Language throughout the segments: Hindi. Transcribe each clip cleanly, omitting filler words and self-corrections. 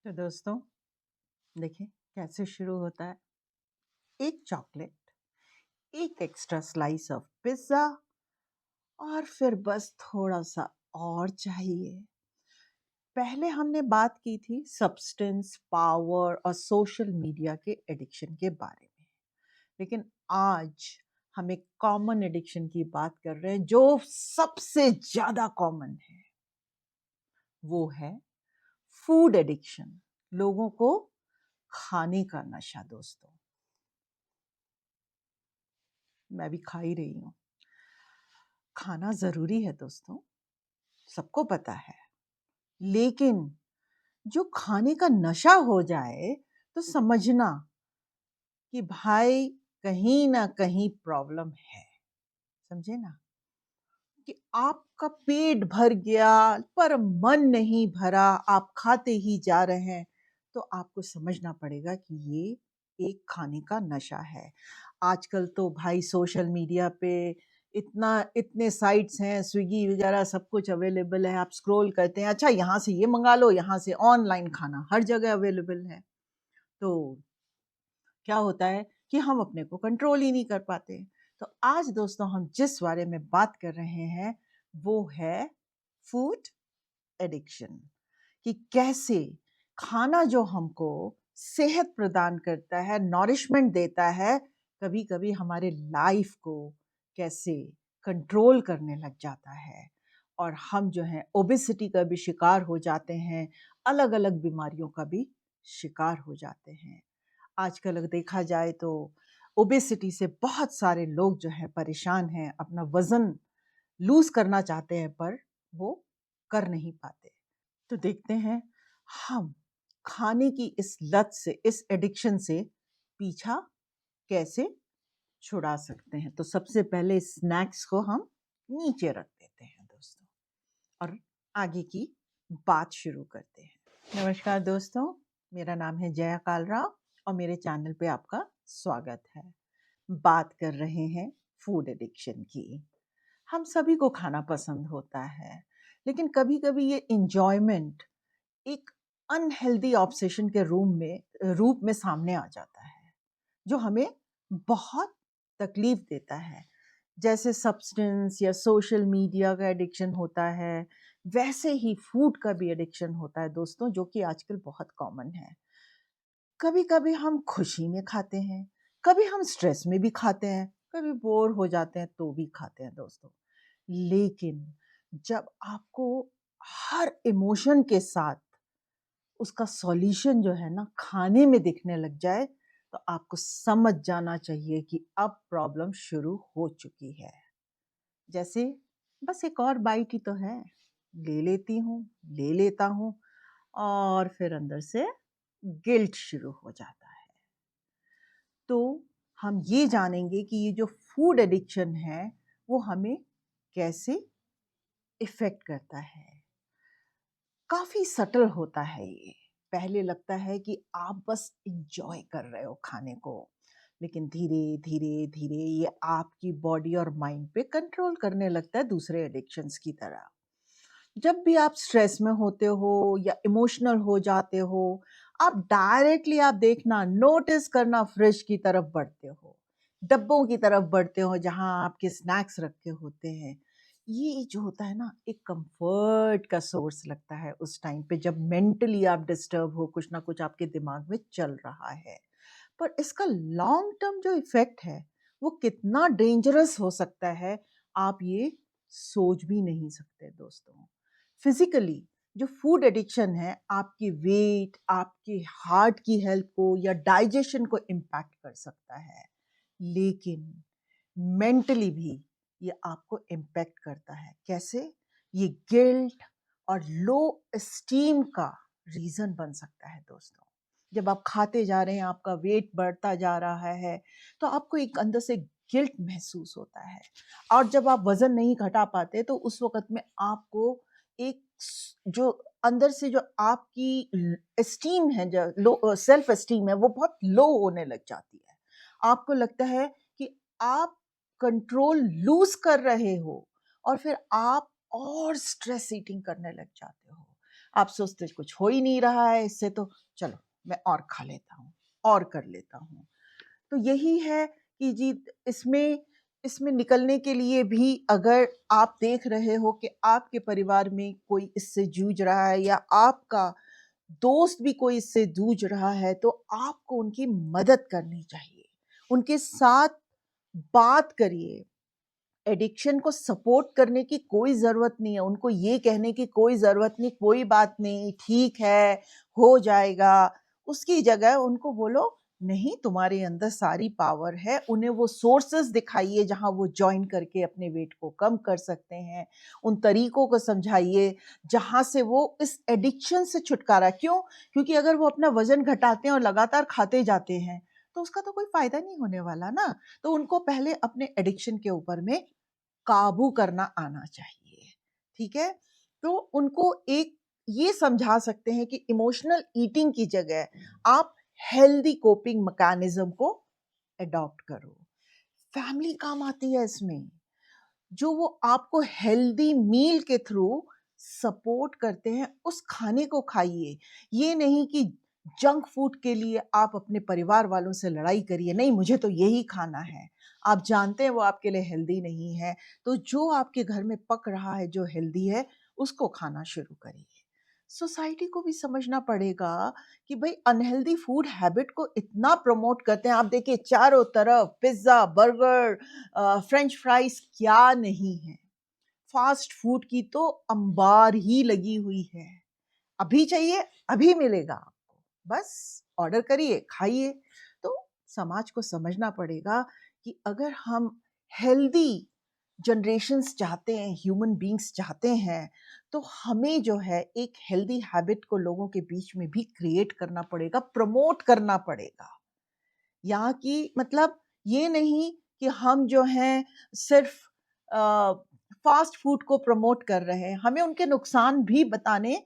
तो दोस्तों देखिए कैसे शुरू होता है। एक चॉकलेट, एक एक्स्ट्रा स्लाइस ऑफ पिज्ज़ा और फिर बस थोड़ा सा और चाहिए। पहले हमने बात की थी सब्सटेंस, पावर और सोशल मीडिया के एडिक्शन के बारे में। लेकिन आज हम एक कॉमन एडिक्शन की बात कर रहे हैं जो सबसे ज़्यादा कॉमन है। वो है फूड एडिक्शन। लोगों को खाने का नशा दोस्तों। मैं भी खा ही रही हूँ। खाना ज़रूरी है दोस्तों, सबको पता है। लेकिन जो खाने का नशा हो जाए तो समझना कि भाई कहीं न कहीं प्रॉब्लम है। समझे ना? कि आपका पेट भर गया पर मन नहीं भरा, आप खाते ही जा रहे हैं, तो आपको समझना पड़ेगा कि ये एक खाने का नशा है। आजकल तो भाई सोशल मीडिया पे इतने साइट्स हैं, स्विगी वगैरह सब कुछ अवेलेबल है, आप स्क्रॉल करते हैं, अच्छा यहाँ से ये मंगा लो, यहाँ से ऑनलाइन खाना हर जगह अवेलेबल है। तो क्या होता है कि हम अपने को कंट्रोल ही नहीं कर पाते। तो आज दोस्तों हम जिस बारे में बात कर रहे हैं वो है फूड एडिक्शन। कि कैसे खाना जो हमको सेहत प्रदान करता है, नॉरिशमेंट देता है, कभी कभी हमारे लाइफ को कैसे कंट्रोल करने लग जाता है और हम जो है ओबेसिटी का भी शिकार हो जाते हैं, अलग अलग बीमारियों का भी शिकार हो जाते हैं। आजकल अगर देखा जाए तो ओबेसिटी से बहुत सारे लोग जो है परेशान हैं, अपना वजन लूज करना चाहते हैं पर वो कर नहीं पाते। तो देखते हैं हम खाने की इस लत से, इस एडिक्शन से पीछा कैसे छुड़ा सकते हैं। तो सबसे पहले स्नैक्स को हम नीचे रख देते हैं दोस्तों और आगे की बात शुरू करते हैं। नमस्कार दोस्तों, मेरा नाम है जया कालराव और मेरे चैनल पे आपका स्वागत है। बात कर रहे हैं फूड एडिक्शन की। हम सभी को खाना पसंद होता है, लेकिन कभी-कभी ये एन्जॉयमेंट एक अनहेल्दी ऑब्सेशन के रूप में सामने आ जाता है, जो हमें बहुत तकलीफ देता है। जैसे सब्सटेंस या सोशल मीडिया का एडिक्शन होता है, वैसे ही फूड का भी एडिक्शन होता है दोस्तों, जो कि आजकल बहुत कॉमन है। कभी-कभी हम खुशी में खाते हैं, कभी हम स्ट्रेस में भी खाते हैं, कभी बोर हो जाते हैं तो भी खाते हैं दोस्तों। लेकिन जब आपको हर इमोशन के साथ उसका सॉल्यूशन जो है ना खाने में दिखने लग जाए, तो आपको समझ जाना चाहिए कि अब प्रॉब्लम शुरू हो चुकी है। जैसे बस एक और बाइट ही तो है, ले लेती हूँ, ले लेता हूँ और फिर अंदर से गिल्ट शुरू हो जाता है। तो हम ये जानेंगे कि ये जो फूड एडिक्शन है वो हमें कैसे इफ़ेक्ट करता है। काफ़ी सटल होता है ये। पहले लगता है कि आप बस एन्जॉय कर रहे हो खाने को, लेकिन धीरे-धीरे ये आपकी बॉडी और माइंड पे कंट्रोल करने लगता है दूसरे एडिक्शंस की तरह। जब भी आप स्ट्रेस में होते हो या इमोशनल हो जाते हो, आप डायरेक्टली आप देखना नोटिस करना फ्रिज की तरफ बढ़ते हो, डब्बों की तरफ बढ़ते हो जहाँ आपके स्नैक्स रखे होते हैं। ये जो होता है ना एक कंफर्ट का सोर्स लगता है उस टाइम पे जब मेंटली आप डिस्टर्ब हो, कुछ ना कुछ आपके दिमाग में चल रहा है। पर इसका लॉन्ग टर्म जो इफ़ेक्ट है, वो कितना डेंजरस हो सकता है, आप ये सोच भी नहीं सकते दोस्तों। फिज़िकली जो फूड एडिक्शन है, आपकी वेट, आपके हार्ट की हेल्थ को या डाइजेशन को इम्पैक्ट कर सकता है। लेकिन मेंटली भी ये आपको इम्पैक्ट करता है। कैसे? ये गिल्ट और लो एस्टीम का रीज़न बन सकता है दोस्तों। जब आप खाते जा रहे हैं, आपका वेट बढ़ता जा रहा है, तो आपको एक अंदर से गिल्ट महसूस होता है और जब आप वज़न नहीं घटा पाते, तो उस वक़्त में आपको एक जो अंदर से जो आपकी एस्टीम है, जो सेल्फ एस्टीम है, वो बहुत लो होने लग जाती है। आपको लगता है कि आप कंट्रोल लूज़ कर रहे हो और फिर आप और स्ट्रेस ईटिंग करने लग जाते हो। आप सोचते कुछ हो ही नहीं रहा है इससे, तो चलो मैं और खा लेता हूँ, और कर लेता हूँ। तो यही है कि जी, इसमें इसमें निकलने के लिए भी अगर आप देख रहे हो कि आपके परिवार में कोई इससे जूझ रहा है, या आपका दोस्त भी कोई इससे जूझ रहा है, तो आपको उनकी मदद करनी चाहिए। उनके साथ बात करिए। एडिक्शन को सपोर्ट करने की कोई ज़रूरत नहीं है, उनको ये कहने की कोई ज़रूरत नहीं, कोई बात नहीं, ठीक है, हो जाएगा। उसकी जगह उनको बोलो, नहीं, तुम्हारे अंदर सारी पावर है। उन्हें वो सोर्सेज़ दिखाइए जहाँ वो जॉइन करके अपने वेट को कम कर सकते हैं। उन तरीकों को समझाइए जहाँ से वो इस एडिक्शन से छुटकारा, क्यों? क्योंकि अगर वो अपना वज़न घटाते हैं और लगातार खाते जाते हैं, तो उसका तो कोई फ़ायदा नहीं होने वाला ना। तो उनको पहले अपने एडिक्शन के ऊपर में काबू करना आना चाहिए, ठीक है? तो उनको एक ये समझा सकते हैं कि इमोशनल ईटिंग की जगह आप हेल्दी कोपिंग मैकेनिज्म को अडॉप्ट करो। फैमिली काम आती है इसमें, जो वो आपको हेल्दी मील के थ्रू सपोर्ट करते हैं, उस खाने को खाइए। ये नहीं कि जंक फूड के लिए आप अपने परिवार वालों से लड़ाई करिए, नहीं मुझे तो यही खाना है। आप जानते हैं वो आपके लिए हेल्दी नहीं है, तो जो आपके घर में पक रहा है जो हेल्दी है, उसको खाना शुरू करिए। सोसाइटी को भी समझना पड़ेगा कि भाई अनहेल्दी फूड हैबिट को इतना प्रमोट करते हैं। आप देखिए चारों तरफ पिज्ज़ा, बर्गर, फ्रेंच फ्राइज़ क्या नहीं है। फ़ास्ट फूड की तो अंबार ही लगी हुई है। अभी चाहिए, अभी मिलेगा आपको। बस ऑर्डर करिए, खाइए। तो समाज को समझना पड़ेगा कि अगर हम हेल्दी जनरेशंस चाहते हैं, ह्यूमन बीइंग्स चाहते हैं, तो हमें जो है एक हेल्दी हैबिट को लोगों के बीच में भी क्रिएट करना पड़ेगा, प्रमोट करना पड़ेगा। यहाँ की मतलब ये नहीं कि हम जो हैं सिर्फ फ़ास्ट फूड को प्रमोट कर रहे हैं, हमें उनके नुकसान भी बताने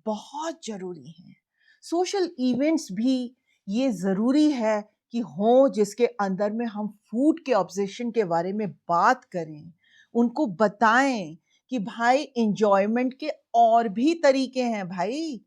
बहुत ज़रूरी हैं। सोशल इवेंट्स भी ये ज़रूरी है कि हों जिसके अंदर में हम फूड के ऑब्सेशन के बारे में बात करें, उनको बताएँ कि भाई एन्जॉयमेंट के और भी तरीके हैं भाई,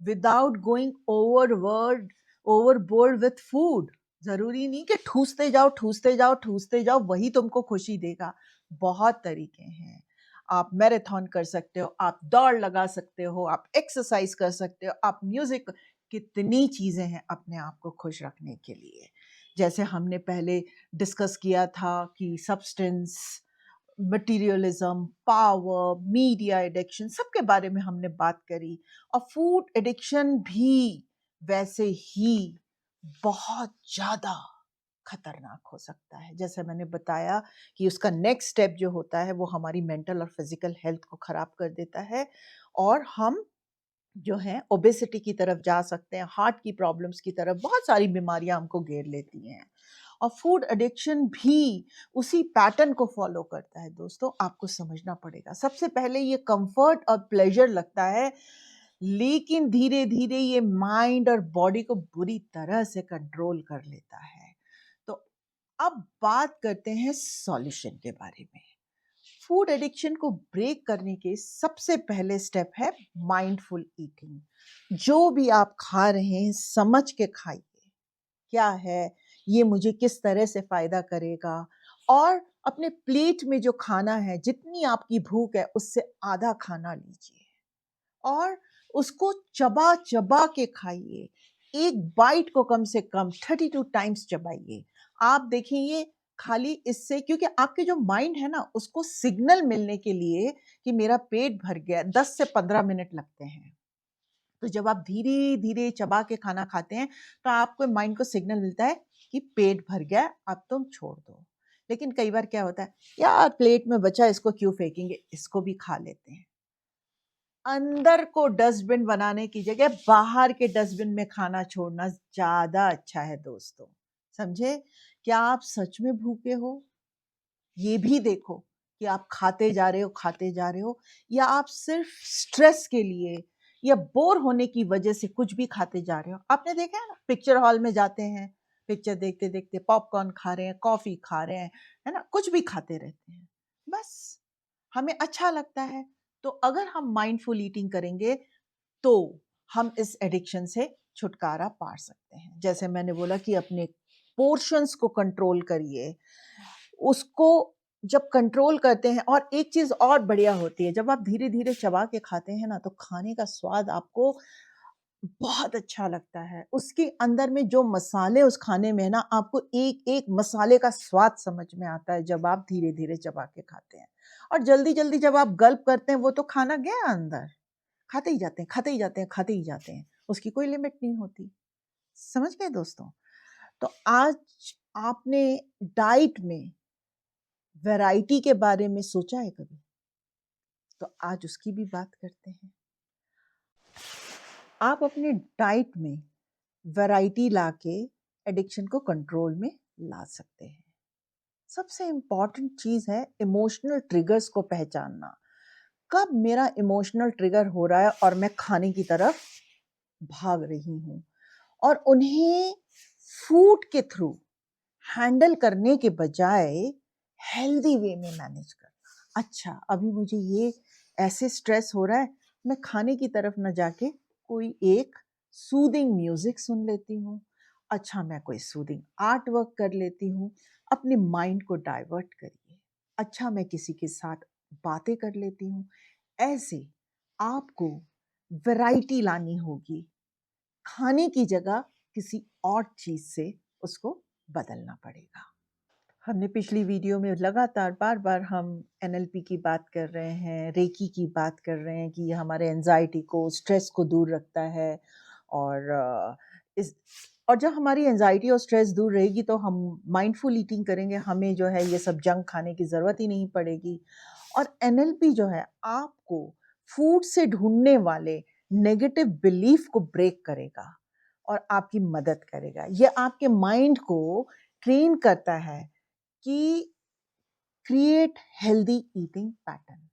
without going overboard with food. ज़रूरी नहीं कि ठूसते जाओ, ठूसते जाओ, ठूसते जाओ, वही तुमको खुशी देगा। बहुत तरीके हैं। आप मैराथन कर सकते हो, आप दौड़ लगा सकते हो, आप एक्सरसाइज़ कर सकते हो, आप म्यूज़िक, कितनी चीज़ें हैं अपने आप को खुश रखने के लिए। जैसे हमने पहले डिस्कस किया था कि सब्सटेंस, मटीरियलिज़्म, पावर, मीडिया एडिक्शन, सबके बारे में हमने बात करी। और फूड एडिक्शन भी वैसे ही बहुत ज़्यादा खतरनाक हो सकता है। जैसे मैंने बताया कि उसका नेक्स्ट स्टेप जो होता है वो हमारी मेंटल और फिज़िकल हेल्थ को ख़राब कर देता है, और हम जो हैं ओबेसिटी की तरफ जा सकते हैं, हार्ट की प्रॉब्लम्स की तरफ, बहुत सारी बीमारियाँ हमको घेर लेती हैं। और फूड एडिक्शन भी उसी पैटर्न को फ़ॉलो करता है दोस्तों, आपको समझना पड़ेगा। सबसे पहले ये कम्फ़र्ट और प्लेज़र लगता है, लेकिन धीरे-धीरे ये माइंड और बॉडी को बुरी तरह से कंट्रोल कर लेता है। तो अब बात करते हैं सॉल्यूशन के बारे में। फूड एडिक्शन को ब्रेक करने के सबसे पहले स्टेप है माइंडफुल ईटिंग। जो भी आप खा रहे हैं समझ के खाइए, क्या है, ये मुझे किस तरह से फ़ायदा करेगा, और अपने प्लेट में जो खाना है, जितनी आपकी भूख है उससे आधा खाना लीजिए और उसको चबा-चबा के खाइए। एक बाइट को कम से कम 32 टाइम्स चबाइए। आप देखेंगे खाली इससे, क्योंकि आपके जो माइंड है ना, उसको सिग्नल मिलने के लिए कि मेरा पेट भर गया, 10 से 15 मिनट लगते हैं। तो जब आप धीरे-धीरे चबा के खाना खाते हैं, तो आपके माइंड को सिग्नल मिलता है कि पेट भर गया, अब तुम छोड़ दो। लेकिन कई बार क्या होता है, यार प्लेट में बचा, इसको क्यों फेंकेंगे, इसको भी खा लेते हैं। अंदर को डस्टबिन बनाने की जगह बाहर के डस्टबिन में खाना छोड़ना ज़्यादा अच्छा है दोस्तों। समझे? क्या आप सच में भूखे हो? ये भी देखो कि आप खाते जा रहे हो, या आप सिर्फ स्ट्रेस के लिए या बोर होने की वजह से कुछ भी खाते जा रहे हो। आपने देखा है ना, पिक्चर हॉल में जाते हैं, पिक्चर देखते-देखते पॉपकॉर्न खा रहे हैं, कॉफ़ी खा रहे हैं, है ना? कुछ भी खाते रहते हैं। बस हमें अच्छा लगता है। तो अगर हम माइंडफुल ईटिंग करेंगे, तो हम इस एडिक्शन से छुटकारा पा सकते हैं। जैसे मैंने बोला कि अपने पोर्शंस को कंट्रोल करिए, उसको जब कंट्रोल करते हैं, और एक चीज़ और बढ़िया होती है, जब आप धीरे-धीरे चबा के खाते हैं ना, तो खाने का स्वाद आपको बहुत अच्छा लगता है। उसके अंदर में जो मसाले उस खाने में है ना, आपको एक-एक मसाले का स्वाद समझ में आता है जब आप धीरे-धीरे चबा के खाते हैं। और जल्दी-जल्दी जब आप गल्प करते हैं, वो तो खाना गया अंदर। खाते ही जाते हैं, खाते ही जाते हैं, खाते ही जाते हैं। उसकी कोई लिमिट नहीं होती। समझ गए दोस्तों? तो आज आपने डाइट में वैरायटी के बारे में सोचा है कभी? तो आज उसकी भी बात करते हैं। आप अपने डाइट में वैरायटी लाके एडिक्शन को कंट्रोल में ला सकते हैं। सबसे इम्पोर्टेंट चीज़ है इमोशनल ट्रिगर्स को पहचानना। कब मेरा इमोशनल ट्रिगर हो रहा है और मैं खाने की तरफ भाग रही हूँ, और उन्हें फूड के थ्रू हैंडल करने के बजाय हेल्दी वे में मैनेज करना। अच्छा, अभी मुझे ये ऐसे स्ट्रेस हो रहा है, मैं खाने की तरफ न जाके कोई एक सूदिंग म्यूजिक सुन लेती हूँ। अच्छा, मैं कोई सूदिंग आर्ट वर्क कर लेती हूँ। अपने माइंड को डाइवर्ट करिए। अच्छा, मैं किसी के साथ बातें कर लेती हूँ। ऐसे आपको वैरायटी लानी होगी। खाने की जगह किसी और चीज़ से उसको बदलना पड़ेगा। हमने पिछली वीडियो में लगातार बार-बार हम एनएलपी की बात कर रहे हैं, रेकी की बात कर रहे हैं कि ये हमारे एंग्ज़ायटी को, स्ट्रेस को दूर रखता है, और इस और जब हमारी एंग्ज़ायटी और स्ट्रेस दूर रहेगी तो हम माइंडफुल ईटिंग करेंगे, हमें जो है ये सब जंक खाने की ज़रूरत ही नहीं पड़ेगी। और एनएलपी जो है आपको फूड से ढूँढने वाले नेगेटिव बिलीफ को ब्रेक करेगा और आपकी मदद करेगा। ये आपके माइंड को ट्रेन करता है कि क्रिएट हेल्दी ईटिंग पैटर्न।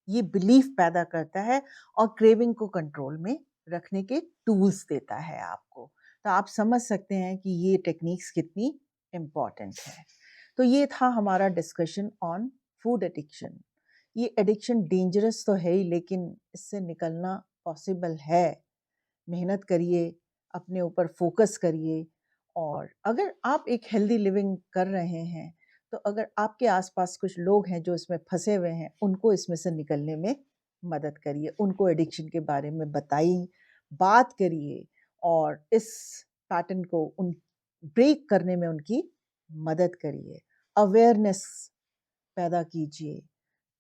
ये बिलीफ पैदा करता है और क्रेविंग को कंट्रोल में रखने के टूल्स देता है आपको। तो आप समझ सकते हैं कि ये टेक्निक्स कितनी इम्पॉर्टेंट है। तो ये था हमारा डिस्कशन ऑन फूड एडिक्शन। ये एडिक्शन डेंजरस तो है ही, लेकिन इससे निकलना पॉसिबल है। मेहनत करिए, अपने ऊपर फोकस करिए, और अगर आप एक हेल्दी लिविंग कर रहे हैं, तो अगर आपके आसपास कुछ लोग हैं जो इसमें फंसे हुए हैं, उनको इसमें से निकलने में मदद करिए। उनको एडिक्शन के बारे में बताइए, बात करिए, और इस पैटर्न को उन ब्रेक करने में उनकी मदद करिए। अवेयरनेस पैदा कीजिए।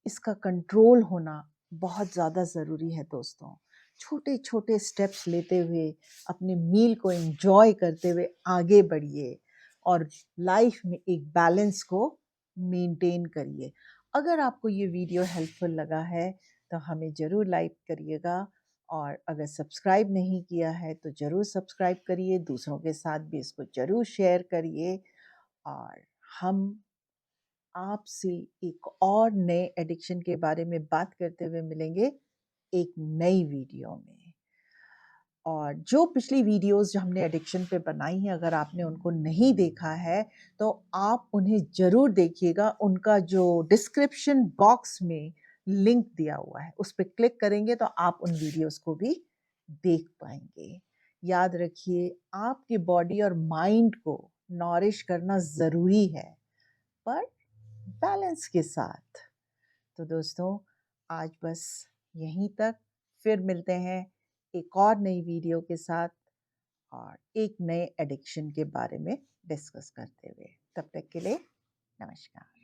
इसका कंट्रोल होना बहुत ज़्यादा ज़रूरी है दोस्तों। छोटे-छोटे स्टेप्स लेते हुए, अपने मील को एन्जॉय करते हुए आगे बढ़िए, और लाइफ में एक बैलेंस को मेंटेन करिए। अगर आपको ये वीडियो हेल्पफुल लगा है, तो हमें ज़रूर लाइक करिएगा, और अगर सब्सक्राइब नहीं किया है, तो ज़रूर सब्सक्राइब करिए। दूसरों के साथ भी इसको ज़रूर शेयर करिए, और हम आपसे एक और नए एडिक्शन के बारे में बात करते हुए मिलेंगे एक नई वीडियो में। और जो पिछली वीडियोस जो हमने एडिक्शन पे बनाई हैं, अगर आपने उनको नहीं देखा है, तो आप उन्हें ज़रूर देखिएगा। उनका जो डिस्क्रिप्शन बॉक्स में लिंक दिया हुआ है, उस पे क्लिक करेंगे तो आप उन वीडियोस को भी देख पाएंगे। याद रखिए, आपके बॉडी और माइंड को नॉरिश करना ज़रूरी है, पर बैलेंस के साथ। तो दोस्तों, आज बस यहीं तक। फिर मिलते हैं एक और नई वीडियो के साथ, और एक नए एडिक्शन के बारे में डिस्कस करते हुए। तब तक के लिए नमस्कार।